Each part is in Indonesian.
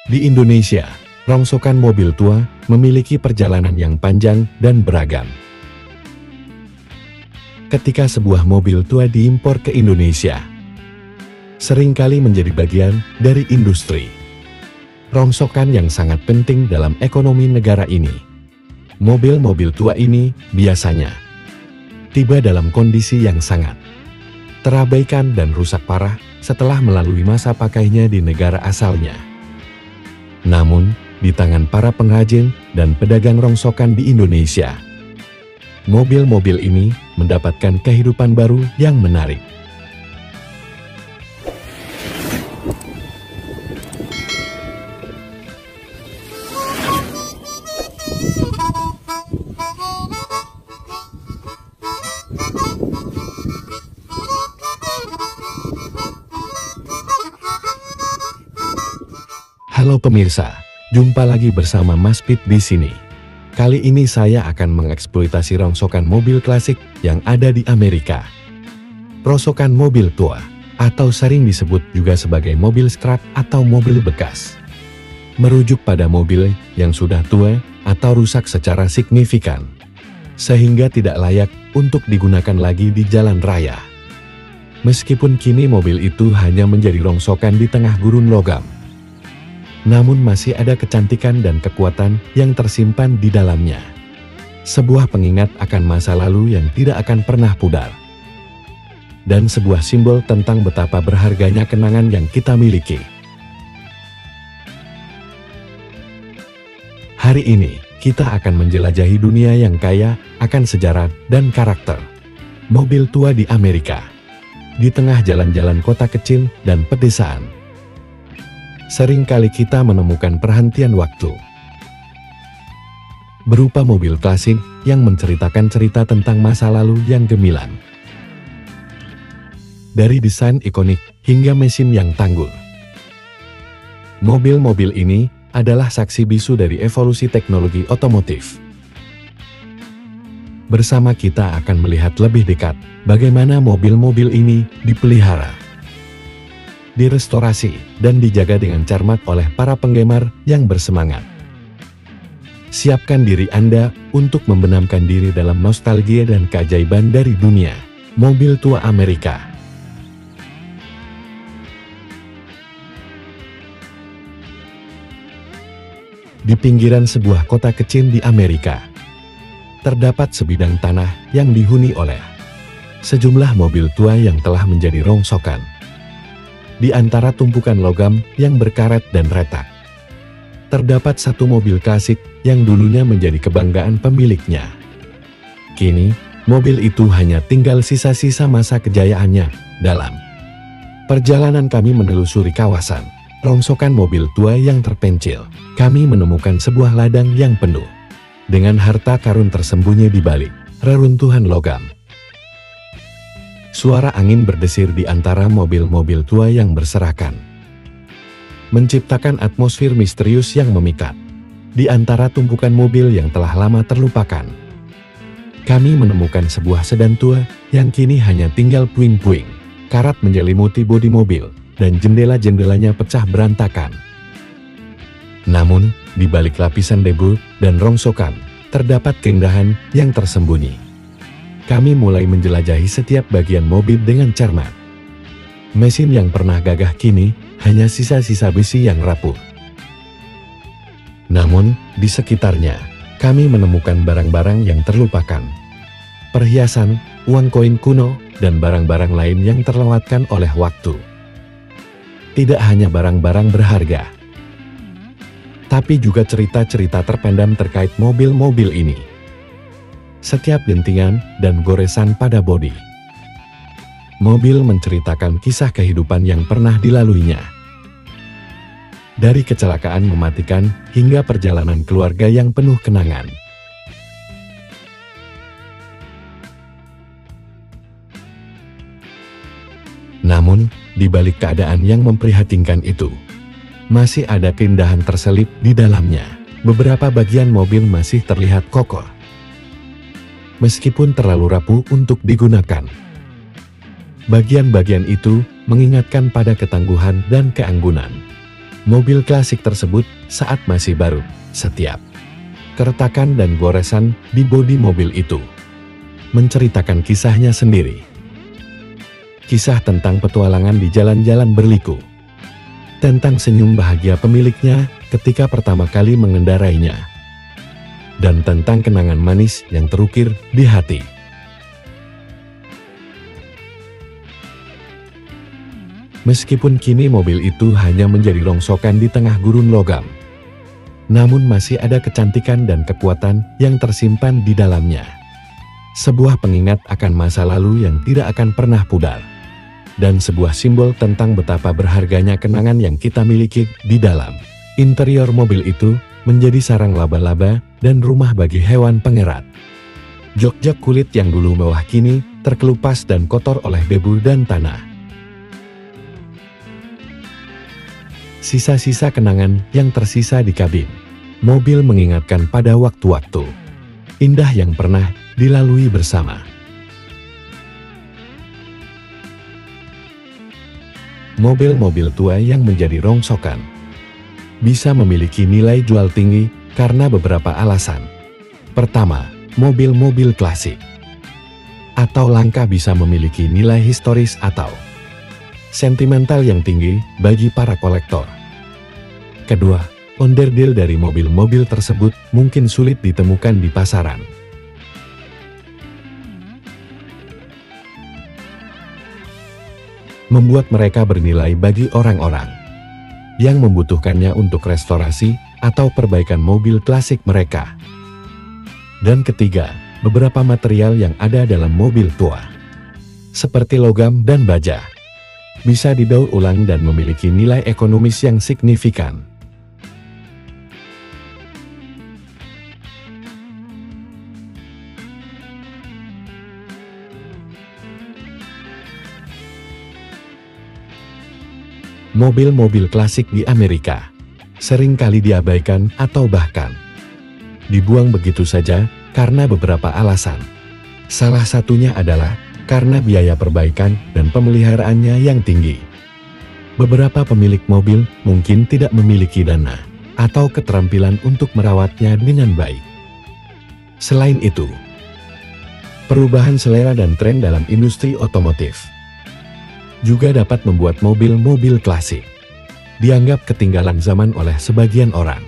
Di Indonesia, rongsokan mobil tua memiliki perjalanan yang panjang dan beragam. Ketika sebuah mobil tua diimpor ke Indonesia, seringkali menjadi bagian dari industri rongsokan yang sangat penting dalam ekonomi negara ini. Mobil-mobil tua ini biasanya tiba dalam kondisi yang sangat terabaikan dan rusak parah setelah melalui masa pakainya di negara asalnya. Namun, di tangan para pengrajin dan pedagang rongsokan di Indonesia, mobil-mobil ini mendapatkan kehidupan baru yang menarik. Halo pemirsa, jumpa lagi bersama Mas Pit di sini. Kali ini saya akan mengeksploitasi rongsokan mobil klasik yang ada di Amerika. Rongsokan mobil tua, atau sering disebut juga sebagai mobil scrap atau mobil bekas, merujuk pada mobil yang sudah tua atau rusak secara signifikan, sehingga tidak layak untuk digunakan lagi di jalan raya. Meskipun kini mobil itu hanya menjadi rongsokan di tengah gurun logam, namun masih ada kecantikan dan kekuatan yang tersimpan di dalamnya. Sebuah pengingat akan masa lalu yang tidak akan pernah pudar. Dan sebuah simbol tentang betapa berharganya kenangan yang kita miliki. Hari ini, kita akan menjelajahi dunia yang kaya akan sejarah dan karakter mobil tua di Amerika, di tengah jalan-jalan kota kecil dan pedesaan. Seringkali kita menemukan perhentian waktu berupa mobil klasik yang menceritakan cerita tentang masa lalu yang gemilang. Dari desain ikonik hingga mesin yang tangguh, mobil-mobil ini adalah saksi bisu dari evolusi teknologi otomotif. Bersama kita akan melihat lebih dekat bagaimana mobil-mobil ini dipelihara, direstorasi, dan dijaga dengan cermat oleh para penggemar yang bersemangat. Siapkan diri Anda untuk membenamkan diri dalam nostalgia dan keajaiban dari dunia mobil tua Amerika. Di pinggiran sebuah kota kecil di Amerika, terdapat sebidang tanah yang dihuni oleh sejumlah mobil tua yang telah menjadi rongsokan. Di antara tumpukan logam yang berkarat dan retak, terdapat satu mobil klasik yang dulunya menjadi kebanggaan pemiliknya. Kini, mobil itu hanya tinggal sisa-sisa masa kejayaannya. Dalam perjalanan kami menelusuri kawasan rongsokan mobil tua yang terpencil, kami menemukan sebuah ladang yang penuh dengan harta karun tersembunyi di balik reruntuhan logam. Suara angin berdesir di antara mobil-mobil tua yang berserakan, menciptakan atmosfer misterius yang memikat. Di antara tumpukan mobil yang telah lama terlupakan, kami menemukan sebuah sedan tua yang kini hanya tinggal puing-puing. Karat menyelimuti bodi mobil, dan jendela-jendelanya pecah berantakan. Namun, di balik lapisan debu dan rongsokan, terdapat keindahan yang tersembunyi. Kami mulai menjelajahi setiap bagian mobil dengan cermat. Mesin yang pernah gagah kini hanya sisa-sisa besi yang rapuh. Namun, di sekitarnya, kami menemukan barang-barang yang terlupakan. Perhiasan, uang koin kuno, dan barang-barang lain yang terlewatkan oleh waktu. Tidak hanya barang-barang berharga, tapi juga cerita-cerita terpendam terkait mobil-mobil ini. Setiap dentingan dan goresan pada bodi mobil menceritakan kisah kehidupan yang pernah dilaluinya. Dari kecelakaan mematikan hingga perjalanan keluarga yang penuh kenangan. Namun, di balik keadaan yang memprihatinkan itu, masih ada keindahan terselip di dalamnya. Beberapa bagian mobil masih terlihat kokoh, meskipun terlalu rapuh untuk digunakan. Bagian-bagian itu mengingatkan pada ketangguhan dan keanggunan Mobil klasik tersebut saat masih baru, setiap keretakan dan goresan di bodi mobil itu menceritakan kisahnya sendiri. Kisah tentang petualangan di jalan-jalan berliku, tentang senyum bahagia pemiliknya ketika pertama kali mengendarainya, dan tentang kenangan manis yang terukir di hati. Meskipun kini mobil itu hanya menjadi rongsokan di tengah gurun logam, namun masih ada kecantikan dan kekuatan yang tersimpan di dalamnya. Sebuah pengingat akan masa lalu yang tidak akan pernah pudar, dan sebuah simbol tentang betapa berharganya kenangan yang kita miliki di dalam. Interior mobil itu menjadi sarang laba-laba dan rumah bagi hewan pengerat. Jok-jok kulit yang dulu mewah kini terkelupas dan kotor oleh debu dan tanah. Sisa-sisa kenangan yang tersisa di kabin mobil mengingatkan pada waktu-waktu indah yang pernah dilalui bersama. Mobil-mobil tua yang menjadi rongsokan bisa memiliki nilai jual tinggi karena beberapa alasan. Pertama, mobil-mobil klasik atau langka bisa memiliki nilai historis atau sentimental yang tinggi bagi para kolektor. Kedua, onderdil dari mobil-mobil tersebut mungkin sulit ditemukan di pasaran. Membuat mereka bernilai bagi orang-orang yang membutuhkannya untuk restorasi atau perbaikan mobil klasik mereka. Dan ketiga, beberapa material yang ada dalam mobil tua, seperti logam dan baja, bisa didaur ulang dan memiliki nilai ekonomis yang signifikan. Mobil-mobil klasik di Amerika seringkali diabaikan atau bahkan dibuang begitu saja karena beberapa alasan. Salah satunya adalah karena biaya perbaikan dan pemeliharaannya yang tinggi. Beberapa pemilik mobil mungkin tidak memiliki dana atau keterampilan untuk merawatnya dengan baik. Selain itu, perubahan selera dan tren dalam industri otomotif juga dapat membuat mobil-mobil klasik dianggap ketinggalan zaman oleh sebagian orang,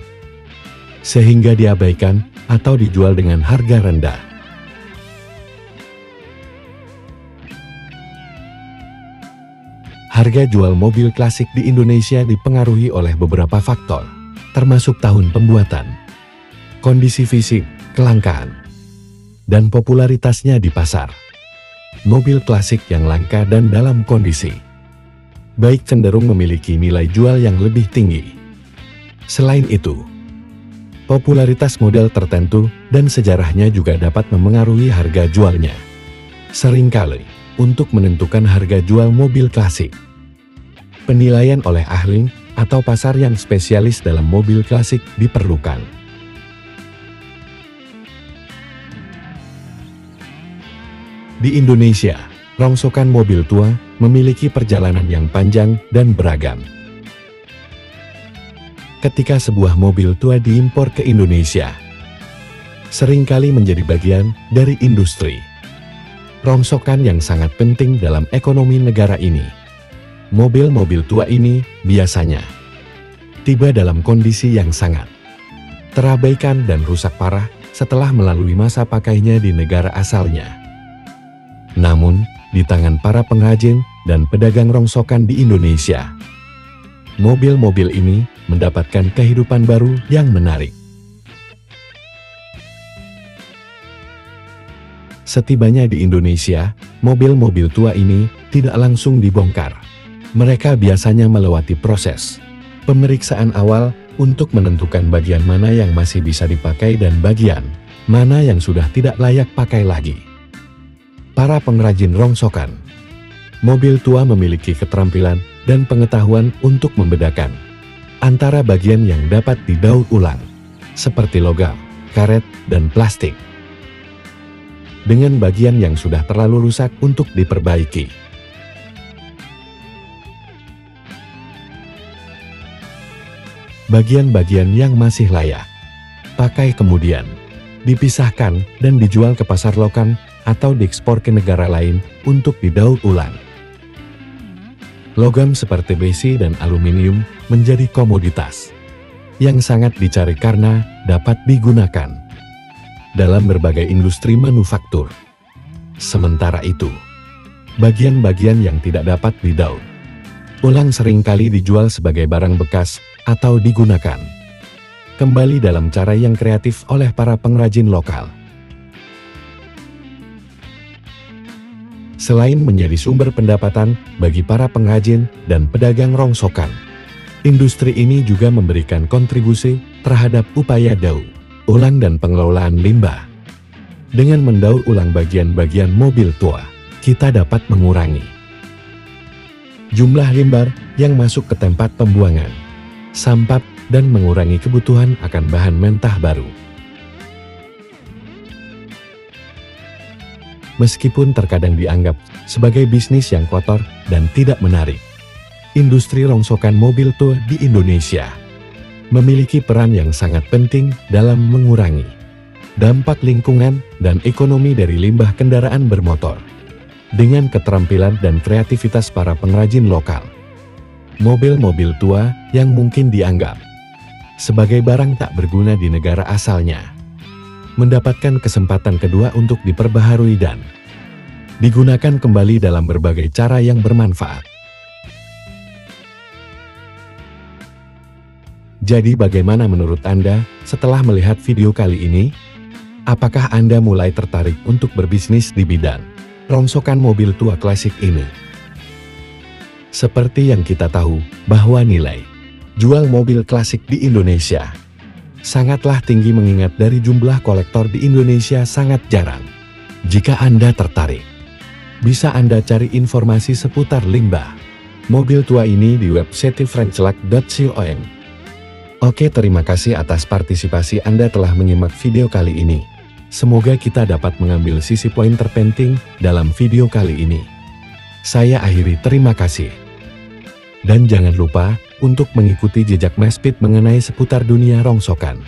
sehingga diabaikan atau dijual dengan harga rendah. Harga jual mobil klasik di Indonesia dipengaruhi oleh beberapa faktor, termasuk tahun pembuatan, kondisi fisik, kelangkaan, dan popularitasnya di pasar. Mobil klasik yang langka dan dalam kondisi baik cenderung memiliki nilai jual yang lebih tinggi. Selain itu, popularitas model tertentu dan sejarahnya juga dapat memengaruhi harga jualnya. Seringkali, untuk menentukan harga jual mobil klasik, penilaian oleh ahli atau pasar yang spesialis dalam mobil klasik diperlukan. Di Indonesia, rongsokan mobil tua memiliki perjalanan yang panjang dan beragam. Ketika sebuah mobil tua diimpor ke Indonesia, seringkali menjadi bagian dari industri rongsokan yang sangat penting dalam ekonomi negara ini. Mobil-mobil tua ini biasanya tiba dalam kondisi yang sangat terabaikan dan rusak parah setelah melalui masa pakainya di negara asalnya. Namun, di tangan para pengrajin dan pedagang rongsokan di Indonesia, mobil-mobil ini mendapatkan kehidupan baru yang menarik. Setibanya di Indonesia, mobil-mobil tua ini tidak langsung dibongkar. Mereka biasanya melewati proses pemeriksaan awal untuk menentukan bagian mana yang masih bisa dipakai dan bagian mana yang sudah tidak layak pakai lagi. Para pengrajin rongsokan mobil tua memiliki keterampilan dan pengetahuan untuk membedakan antara bagian yang dapat didaur ulang, seperti logam, karet, dan plastik, dengan bagian yang sudah terlalu rusak untuk diperbaiki. bagian-bagian yang masih layak pakai kemudian dipisahkan dan dijual ke pasar lokal atau diekspor ke negara lain untuk didaur ulang. Logam seperti besi dan aluminium menjadi komoditas yang sangat dicari karena dapat digunakan dalam berbagai industri manufaktur. Sementara itu, bagian-bagian yang tidak dapat didaur ulang seringkali dijual sebagai barang bekas atau digunakan kembali dalam cara yang kreatif oleh para pengrajin lokal. Selain menjadi sumber pendapatan bagi para pengrajin dan pedagang rongsokan, industri ini juga memberikan kontribusi terhadap upaya daur ulang dan pengelolaan limbah. Dengan mendaur ulang bagian-bagian mobil tua, kita dapat mengurangi jumlah limbah yang masuk ke tempat pembuangan sampah dan mengurangi kebutuhan akan bahan mentah baru. Meskipun terkadang dianggap sebagai bisnis yang kotor dan tidak menarik, industri rongsokan mobil tua di Indonesia memiliki peran yang sangat penting dalam mengurangi dampak lingkungan dan ekonomi dari limbah kendaraan bermotor. Dengan keterampilan dan kreativitas para pengrajin lokal, mobil-mobil tua yang mungkin dianggap sebagai barang tak berguna di negara asalnya mendapatkan kesempatan kedua untuk diperbaharui dan digunakan kembali dalam berbagai cara yang bermanfaat. Jadi bagaimana menurut Anda setelah melihat video kali ini? Apakah Anda mulai tertarik untuk berbisnis di bidang rongsokan mobil tua klasik ini? Seperti yang kita tahu bahwa nilai jual mobil klasik di Indonesia sangatlah tinggi mengingat dari jumlah kolektor di Indonesia sangat jarang. Jika Anda tertarik, bisa Anda cari informasi seputar limbah mobil tua ini di website frenchluck.com. Oke, terima kasih atas partisipasi Anda telah menyimak video kali ini. Semoga kita dapat mengambil sisi poin terpenting dalam video kali ini. Saya akhiri, terima kasih. Dan jangan lupa untuk mengikuti jejak Maspit mengenai seputar dunia rongsokan.